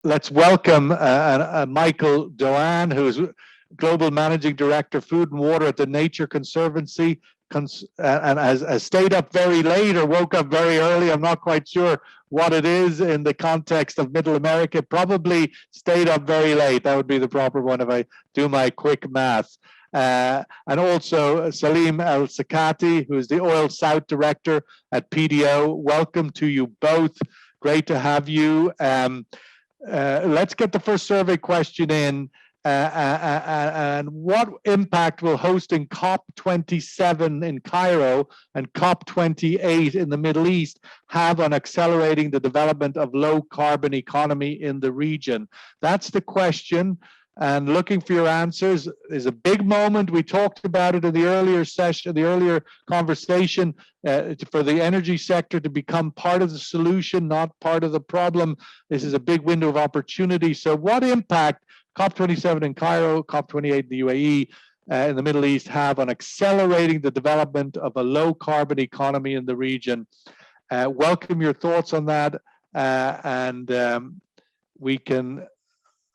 let's welcome Michael Doane, who is Global Managing Director, Food and Water at the Nature Conservancy, and has stayed up very late or woke up very early. I'm not quite sure what it is in the context of Middle America. Probably stayed up very late. That would be the proper one if I do my quick math. And also Salim Sikaiti, who is the Oil South Director at PDO. Welcome to you both. Great to have you. Let's get the first survey question in. And what impact will hosting COP27 in Cairo and COP28 in the Middle East have on accelerating the development of low carbon economy in the region? That's the question. And looking for your answers is a big moment. We talked about it in the earlier session, the earlier conversation, for the energy sector to become part of the solution, not part of the problem. This is a big window of opportunity. So what impact COP27 in Cairo, COP28 in the UAE, in the Middle East have on accelerating the development of a low carbon economy in the region? Welcome your thoughts on that. We can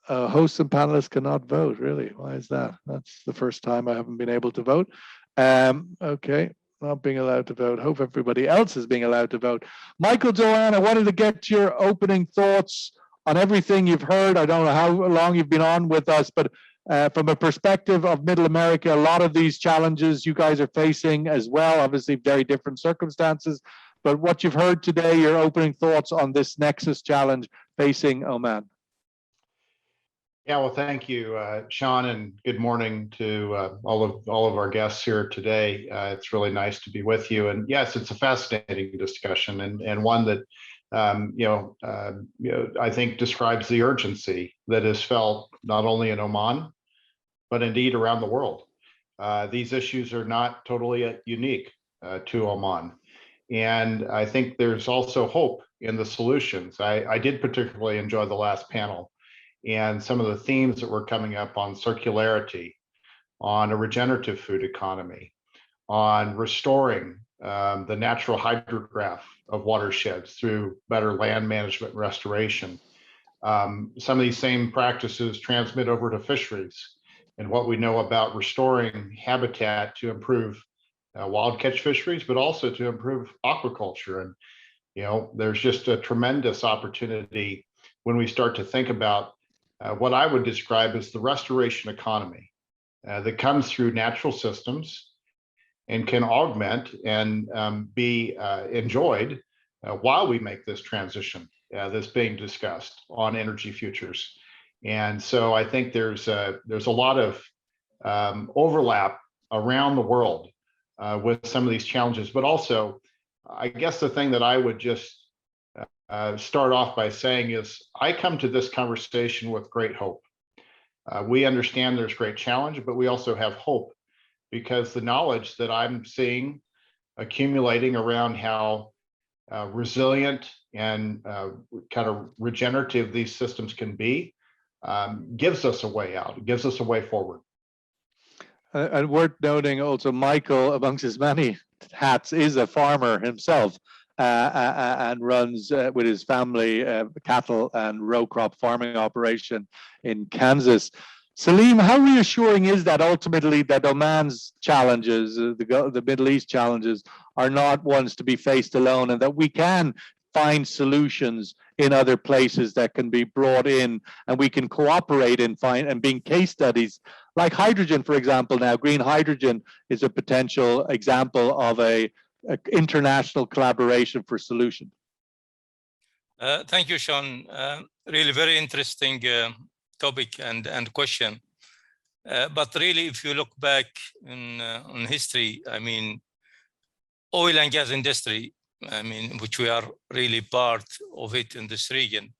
hosts and panelists cannot vote, really. Why is that? That's the first time I haven't been able to vote. Okay, not being allowed to vote. Hope everybody else is being allowed to vote. Michael Doane, I wanted to get your opening thoughts on everything you've heard. I don't know how long you've been on with us, but from a perspective of Middle America, a lot of these challenges you guys are facing as well, obviously very different circumstances, but what you've heard today, your opening thoughts on this Nexus challenge facing Oman. Yeah, well, thank you, Sean, and good morning to all of our guests here today. It's really nice to be with you. And yes, it's a fascinating discussion and one that I think describes the urgency that is felt not only in Oman, but indeed around the world. These issues are not totally unique to Oman. And I think there's also hope in the solutions. I did particularly enjoy the last panel and some of the themes that were coming up on circularity, on a regenerative food economy, on restoring the natural hydrograph of watersheds through better land management and restoration. Some of these same practices transmit over to fisheries and what we know about restoring habitat to improve wild catch fisheries, but also to improve aquaculture. And, there's just a tremendous opportunity when we start to think about what I would describe as the restoration economy that comes through natural systems and can augment and be enjoyed while we make this transition that's being discussed on energy futures. And so I think there's a lot of overlap around the world with some of these challenges, but also I guess the thing that I would just start off by saying is I come to this conversation with great hope. We understand there's great challenge, but we also have hope because the knowledge that I'm seeing accumulating around how resilient and kind of regenerative these systems can be gives us a way out, it gives us a way forward. And worth noting also, Michael, amongst his many hats, is a farmer himself. And runs with his family cattle and row crop farming operation in Kansas. Salim, how reassuring is that ultimately that Oman's challenges, the Middle East challenges, are not ones to be faced alone, and that we can find solutions in other places that can be brought in, and we can cooperate and find and being case studies like hydrogen, for example. Now, green hydrogen is a potential example of a international collaboration for solutions. Thank you, Sean. Really very interesting topic and question. But really, if you look back on history, I mean, oil and gas industry, I mean, which we are really part of it in this region,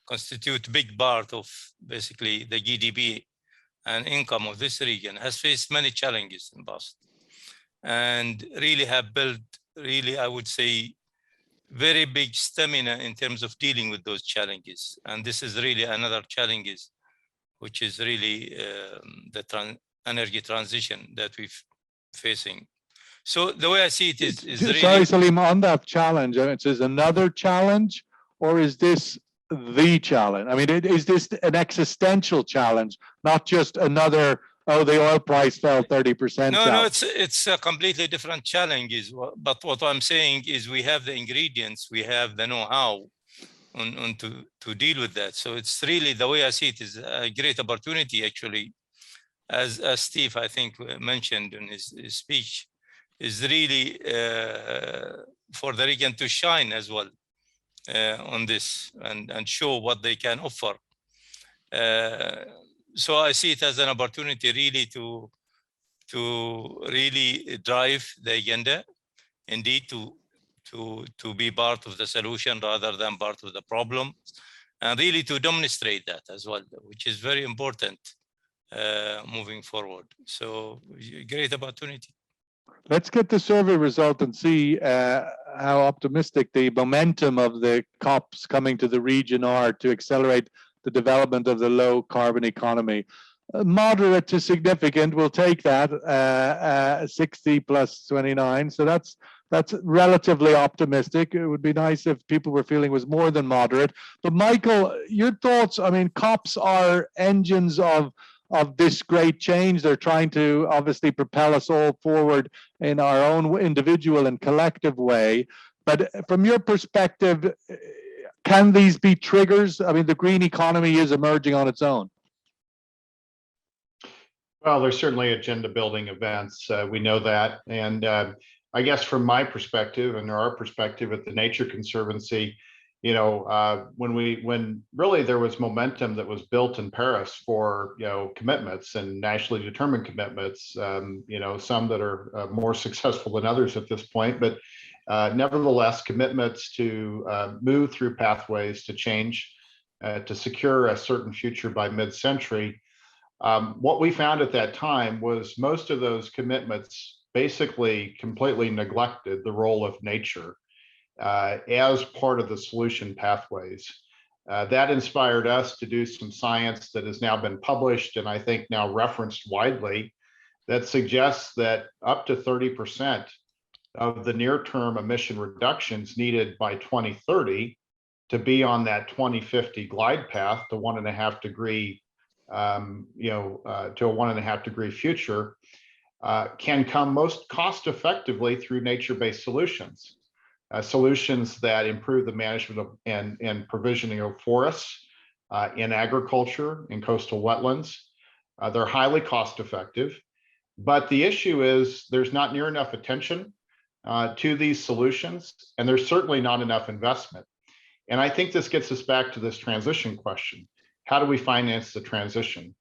constitute a big part of basically the GDP and income of this region, has faced many challenges in the past. And really have built, I would say, very big stamina in terms of dealing with those challenges. And this is really another challenge, which is really the energy transition that we're facing. So the way I see it is really— Sorry, Salim, on that challenge, it says another challenge, or is this the challenge? I mean, is this an existential challenge, not just another, oh, the oil price fell 30%? No, it's a completely different challenge. But what I'm saying is we have the ingredients, we have the know-how on to deal with that. So it's really, the way I see it, is a great opportunity, actually, as Steve, I think, mentioned in his speech, is really for the region to shine as well on this and show what they can offer. So I see it as an opportunity really to really drive the agenda, indeed to be part of the solution rather than part of the problem, and really to demonstrate that as well, which is very important moving forward. So great opportunity. Let's get the survey result and see how optimistic the momentum of the COPs coming to the region are to accelerate the development of the low carbon economy. Moderate to significant, we'll take that, 60 plus 29. So that's relatively optimistic. It would be nice if people were feeling it was more than moderate. But Michael, your thoughts? I mean, COPs are engines of this great change. They're trying to obviously propel us all forward in our own individual and collective way. But from your perspective, can these be triggers? I mean, the green economy is emerging on its own. Well, there's certainly agenda building events. We know that. And I guess from my perspective and our perspective at the Nature Conservancy, you know, when really there was momentum that was built in Paris for, you know, commitments and nationally determined commitments, you know, some that are more successful than others at this point, but nevertheless, commitments to move through pathways to change, to secure a certain future by mid-century. What we found at that time was most of those commitments basically completely neglected the role of nature as part of the solution pathways. That inspired us to do some science that has now been published and I think now referenced widely that suggests that up to 30% of the near-term emission reductions needed by 2030 to be on that 2050 glide path to 1.5 degree to a 1.5 degree future can come most cost effectively through nature-based solutions, solutions that improve the management of and provisioning of forests in agriculture, in coastal wetlands. They're highly cost effective, but the issue is there's not near enough attention to these solutions, and there's certainly not enough investment. And I think this gets us back to this transition question. How do we finance the transition?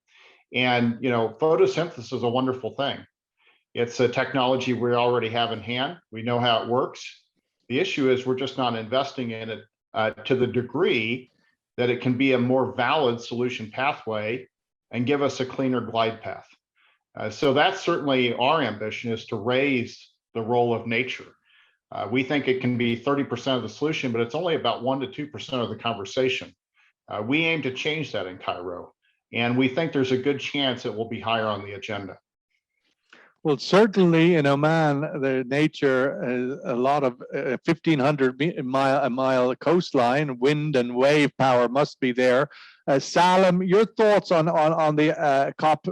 And, you know, photosynthesis is a wonderful thing. It's a technology we already have in hand. We know how it works. The issue is we're just not investing in it to the degree that it can be a more valid solution pathway and give us a cleaner glide path. So that's certainly our ambition, is to raise the role of nature. We think it can be 30% of the solution, but it's only about 1 to 2% of the conversation. We aim to change that in Cairo, and we think there's a good chance it will be higher on the agenda. Well, certainly in Oman, the nature is a lot of 1,500 mile coastline, wind and wave power must be there. Salim, your thoughts on the COP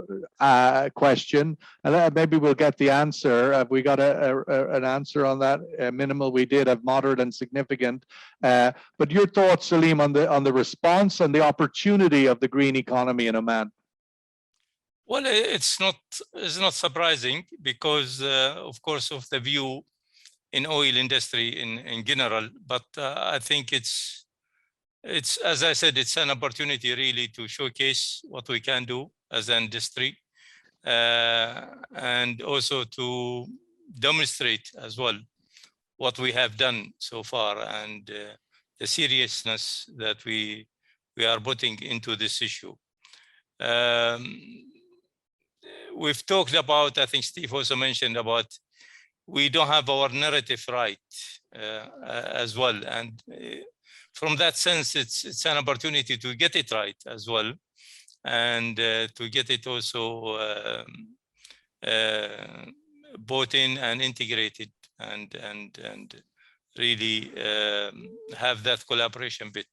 question, and maybe we'll get the answer. Have we got an answer on that? Minimal, we did have moderate and significant. But your thoughts, Salim, on the response and the opportunity of the green economy in Oman? Well, it's not surprising because, of course, of the view in oil industry in general. But I think it's as I said, it's an opportunity really to showcase what we can do as an industry, and also to demonstrate as well what we have done so far and the seriousness that we are putting into this issue. We've talked about, I think Steve also mentioned about, we don't have our narrative right as well. And from that sense, it's an opportunity to get it right as well. And to get it also bought in and integrated and really have that collaboration bit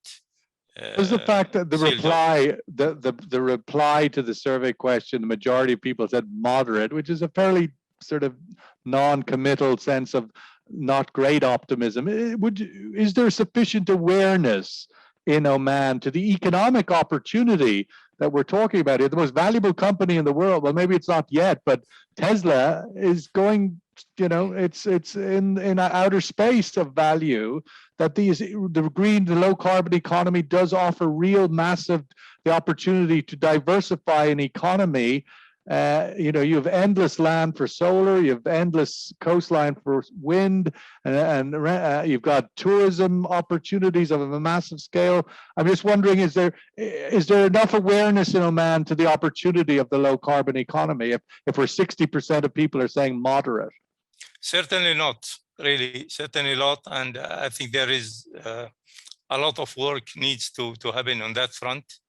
Was the fact that the sealed off. reply, the reply to the survey question, the majority of people said moderate, which is a fairly sort of non-committal sense of not great optimism. Is there sufficient awareness in Oman to the economic opportunity that we're talking about here? The most valuable company in the world, well, maybe it's not yet, but Tesla is going, you know, it's in outer space of value, that the low carbon economy does offer real massive, the opportunity to diversify an economy. You know, you have endless land for solar, you have endless coastline for wind, and you've got tourism opportunities of a massive scale. I'm just wondering, is there enough awareness in Oman to the opportunity of the low carbon economy if we're 60% of people are saying moderate? Certainly not, really, certainly not. And I think there is a lot of work needs to happen on that front.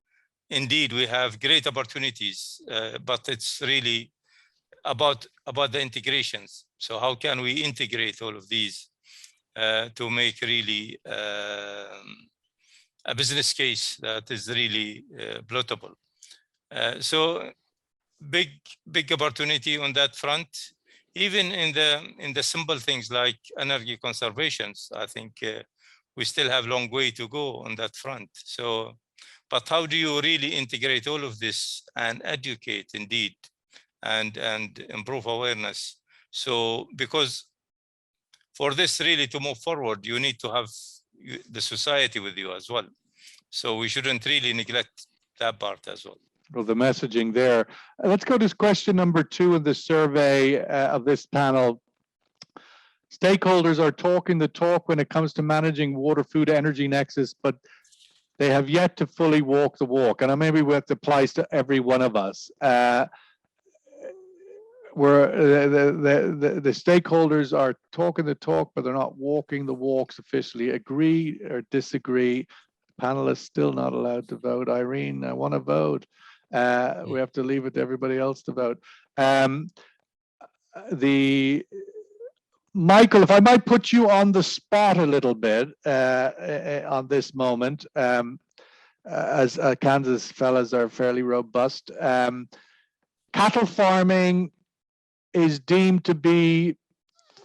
Indeed, we have great opportunities, but it's really about the integrations. So how can we integrate all of these to make really a business case that is really bloatable? So big opportunity on that front. Even in the simple things like energy conservations, I think we still have a long way to go on that front. So, but how do you really integrate all of this and educate indeed and improve awareness? So, because for this really to move forward, you need to have the society with you as well. So we shouldn't really neglect that part as well. Well, the messaging there. Let's go to question number 2 of the survey of this panel. Stakeholders are talking the talk when it comes to managing water, food, energy nexus, but they have yet to fully walk the walk. And maybe that applies to every one of us. Where the stakeholders are talking the talk, but they're not walking the walk sufficiently. Agree or disagree? Panelists still not allowed to vote. Irene, I want to vote. We have to leave it to everybody else to vote. Michael, if I might put you on the spot a little bit on this moment, as Kansas fellas are fairly robust. Cattle farming is deemed to be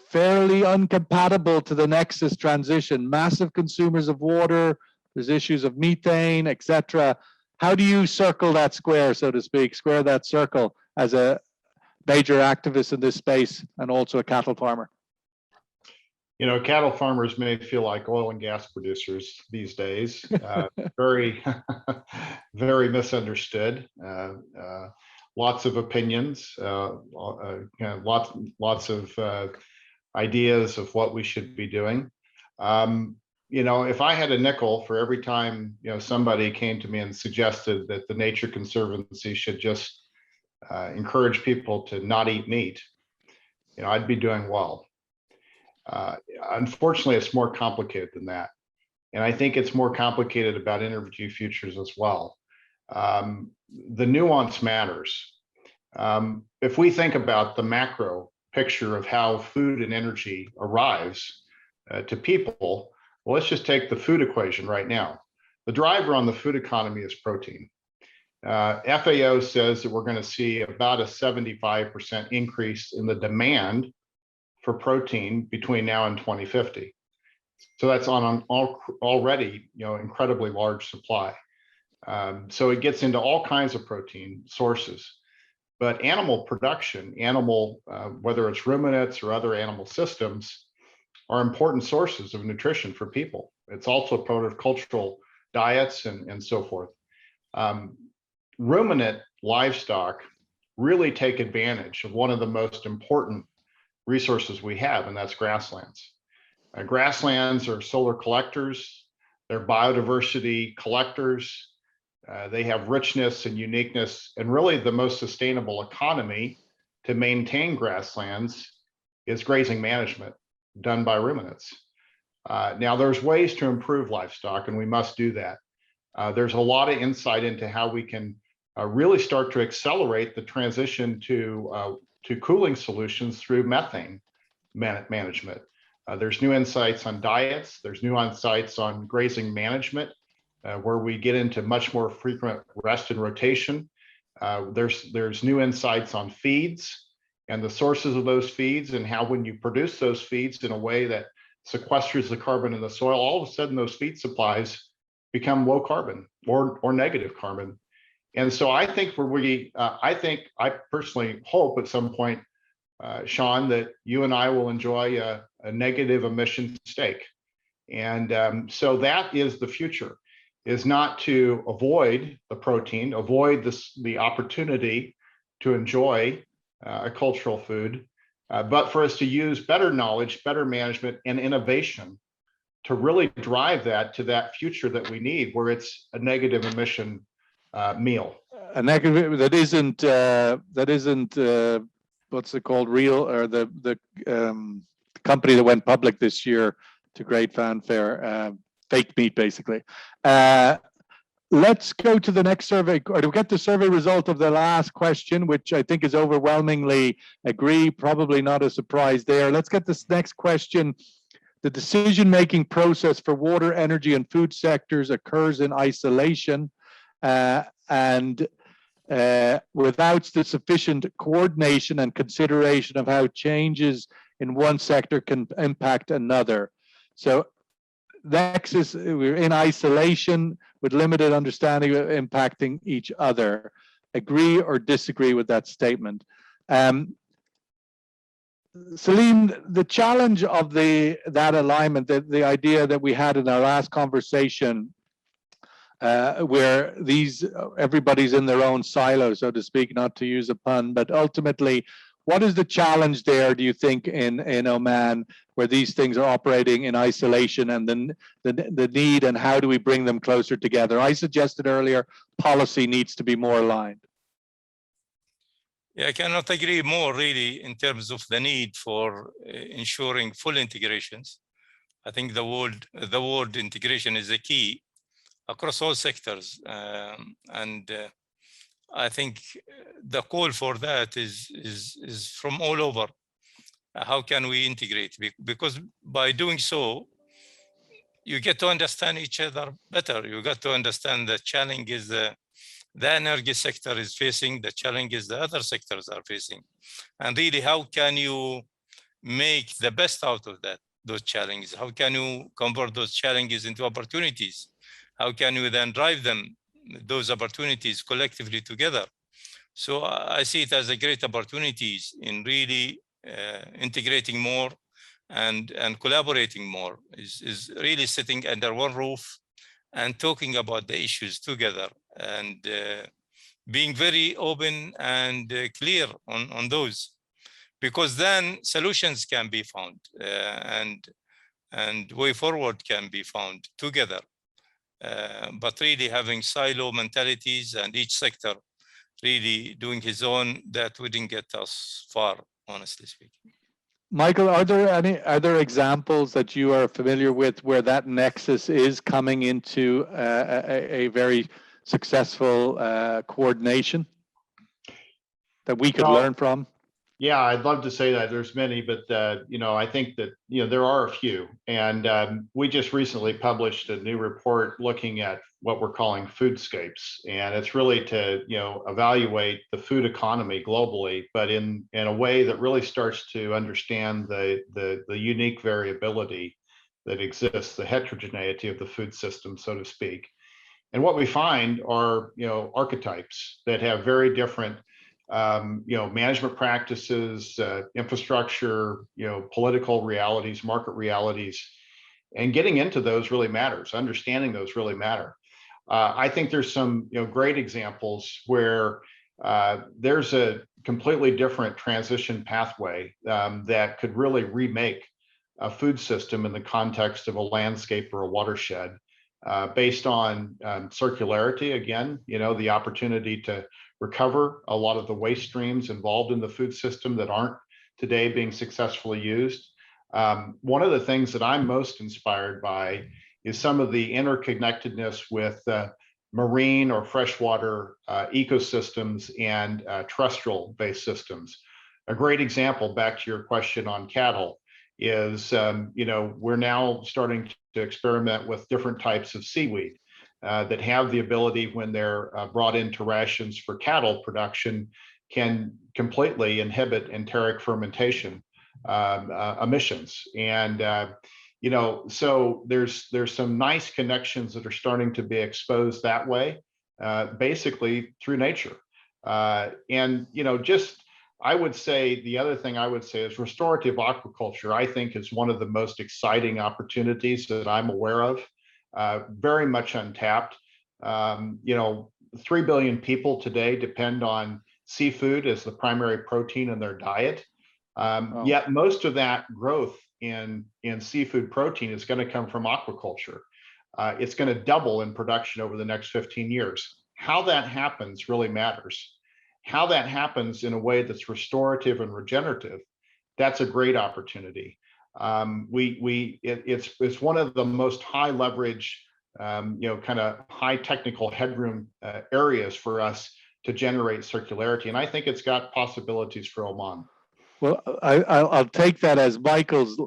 fairly incompatible to the Nexus transition. Massive consumers of water, there's issues of methane, etc. How do you circle that square, so to speak, square that circle as a major activist in this space and also a cattle farmer? You know, cattle farmers may feel like oil and gas producers these days. Very, very misunderstood. Lots of opinions, lots of ideas of what we should be doing. You know, if I had a nickel for every time, you know, somebody came to me and suggested that the Nature Conservancy should just encourage people to not eat meat, you know, I'd be doing well. Unfortunately, it's more complicated than that. And I think it's more complicated about energy futures as well. The nuance matters. If we think about the macro picture of how food and energy arrives to people, well, let's just take the food equation right now. The driver on the food economy is protein. FAO says that we're going to see about a 75% increase in the demand for protein between now and 2050. So that's on an already, you know, incredibly large supply. So it gets into all kinds of protein sources. But animal production, whether it's ruminants or other animal systems, are important sources of nutrition for people. It's also part of cultural diets and so forth. Ruminant livestock really take advantage of one of the most important resources we have, and that's grasslands. Grasslands are solar collectors, they're biodiversity collectors, they have richness and uniqueness, and really the most sustainable economy to maintain grasslands is grazing management done by ruminants. Now there's ways to improve livestock, and we must do that. There's a lot of insight into how we can really start to accelerate the transition to cooling solutions through methane management. There's new insights on diets, there's new insights on grazing management, where we get into much more frequent rest and rotation. There's new insights on feeds and the sources of those feeds, and how when you produce those feeds in a way that sequesters the carbon in the soil, all of a sudden those feed supplies become low carbon or negative carbon. And so I think I personally hope at some point, Sean, that you and I will enjoy a negative emission stake. And so that is the future, is not to avoid the protein, avoid the opportunity to enjoy a cultural food, but for us to use better knowledge, better management, and innovation to really drive that to that future that we need, where it's a negative emission meal. A negative that isn't what's it called, real, or the company that went public this year to great fanfare, fake meat, basically. Let's go to the next survey, or to get the survey result of the last question, which I think is overwhelmingly agree, probably not a surprise there. Let's get this next question. The decision-making process for water, energy, and food sectors occurs in isolation and without the sufficient coordination and consideration of how changes in one sector can impact another. So Nexus, we're in isolation with limited understanding of impacting each other. Agree or disagree with that statement? Salim, the challenge of that alignment, the idea that we had in our last conversation, where everybody's in their own silo, so to speak, not to use a pun, but ultimately, what is the challenge there, do you think, in Oman, where these things are operating in isolation, and then the need, and how do we bring them closer together? I suggested earlier, policy needs to be more aligned. Yeah, I cannot agree more, really, in terms of the need for ensuring full integrations. I think the word integration is a key across all sectors, and I think the call for that is from all over. How can we integrate? Because by doing so, you get to understand each other better. You got to understand the challenges the energy sector is facing, the challenges the other sectors are facing, and really, how can you make the best out of those challenges? How can you convert those challenges into opportunities? How can you then drive those opportunities collectively together? So I see it as a great opportunities in really integrating more and collaborating more, is really sitting under one roof and talking about the issues together, and being very open and clear on those, because then solutions can be found and way forward can be found together. But really having silo mentalities and each sector really doing his own, that wouldn't get us far, honestly speaking. Michael, are there examples that you are familiar with where that nexus is coming into a very successful coordination that we could learn from? Yeah, I'd love to say that there's many, but I think that there are a few, and we just recently published a new report looking at what we're calling foodscapes, and it's really to evaluate the food economy globally, but in a way that really starts to understand the unique variability that exists, the heterogeneity of the food system, so to speak. And what we find are archetypes that have very different management practices, infrastructure, political realities, market realities, and getting into those really matters. Understanding those really matter. I think there's some great examples where there's a completely different transition pathway that could really remake a food system in the context of a landscape or a watershed, based on circularity. Again, the opportunity to recover a lot of the waste streams involved in the food system that aren't today being successfully used. One of the things that I'm most inspired by is some of the interconnectedness with marine or freshwater ecosystems and terrestrial-based systems. A great example, back to your question on cattle, is we're now starting to experiment with different types of seaweed that have the ability, when they're brought into rations for cattle production, can completely inhibit enteric fermentation emissions. And so there's some nice connections that are starting to be exposed that way, basically through nature. I would say the other thing I would say is restorative aquaculture, I think, is one of the most exciting opportunities that I'm aware of, very much untapped. 3 billion people today depend on seafood as the primary protein in their diet. Yet most of that growth in seafood protein is going to come from aquaculture. It's going to double in production over the next 15 years. How that happens really matters. How that happens in a way that's restorative and regenerative, that's a great opportunity. It's one of the most high leverage, kind of high technical headroom areas for us to generate circularity. And I think it's got possibilities for Oman. Well, I'll take that as Michael's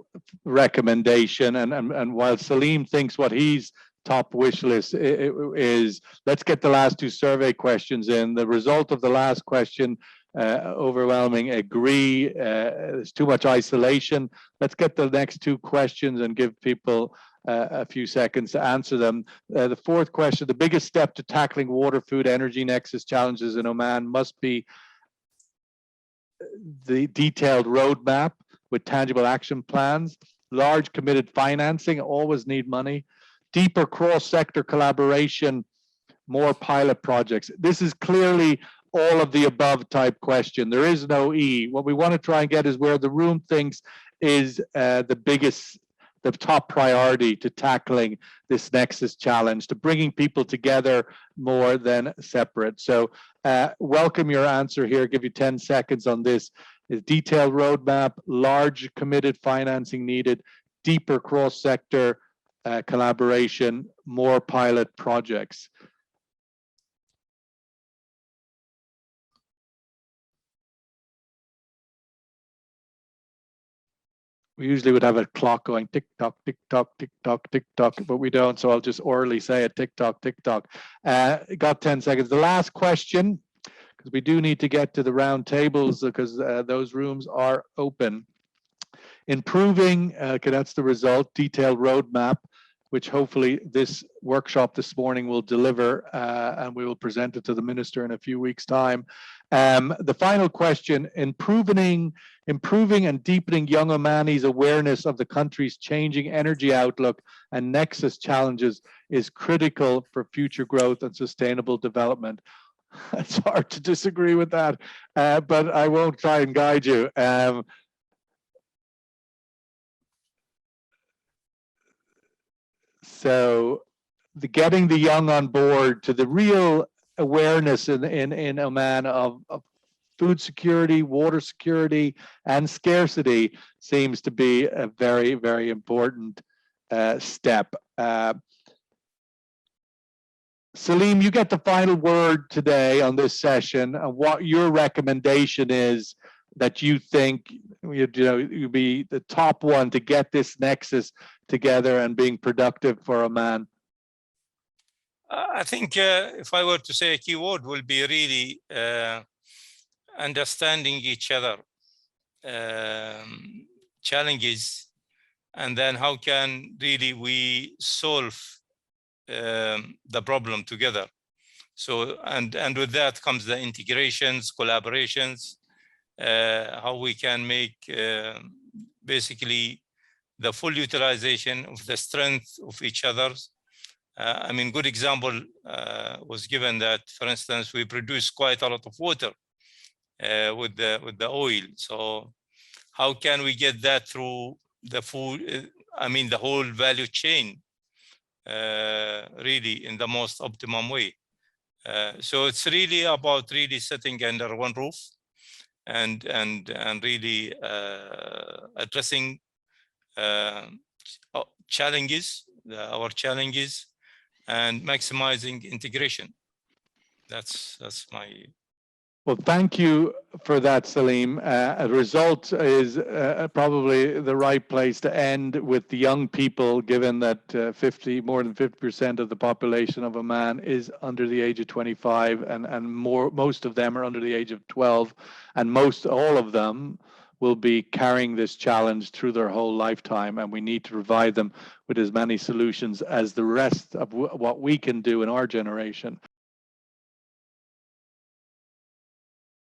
recommendation, and while Salim thinks what he's top wish list is, let's get the last two survey questions in. The result of the last question, overwhelming agree, there's too much isolation. Let's get the next two questions and give people a few seconds to answer them. The fourth question, the biggest step to tackling water, food, energy nexus challenges in Oman must be the detailed roadmap with tangible action plans. Large committed financing, always need money. Deeper cross-sector collaboration, more pilot projects. This is clearly all of the above type question. There is no E. What we want to try and get is where the room thinks is the top priority to tackling this Nexus challenge, to bringing people together more than separate. So welcome your answer here, give you 10 seconds on this. A detailed roadmap, large committed financing needed, deeper cross-sector collaboration, more pilot projects. We usually would have a clock going tick tock, tick tock, tick tock, tick tock, but we don't. So I'll just orally say it, tick tock, tick tock. Got 10 seconds. The last question, because we do need to get to the round tables because those rooms are open. Improving, okay, that's the result, detailed roadmap, which hopefully this workshop this morning will deliver, and we will present it to the minister in a few weeks' time. The final question, improving and deepening young Omanis' awareness of the country's changing energy outlook and Nexus challenges is critical for future growth and sustainable development. It's hard to disagree with that, but I won't try and guide you. So getting the young on board to the real awareness in Oman of food security, water security, and scarcity seems to be a very, very important step. Salim, you get the final word today on this session, and what your recommendation is that you think you'd be the top one to get this Nexus together and being productive for Oman. I think if I were to say a key word will be really understanding each other challenges, and then how can really we solve the problem together. So and with that comes the integrations, collaborations, how we can make basically the full utilization of the strength of each other's. I mean, good example was given that, for instance, we produce quite a lot of water with the oil. So how can we get that through the food? I mean, the whole value chain, really in the most optimum way. So it's really about really sitting under one roof and really addressing challenges, our challenges, and maximizing integration. That's my Well, thank you for that, Salim. A result is probably the right place to end with the young people, given that more than 50% of the population of Oman is under the age of 25, and most of them are under the age of 12, and all of them will be carrying this challenge through their whole lifetime, and we need to provide them with as many solutions as the rest of what we can do in our generation.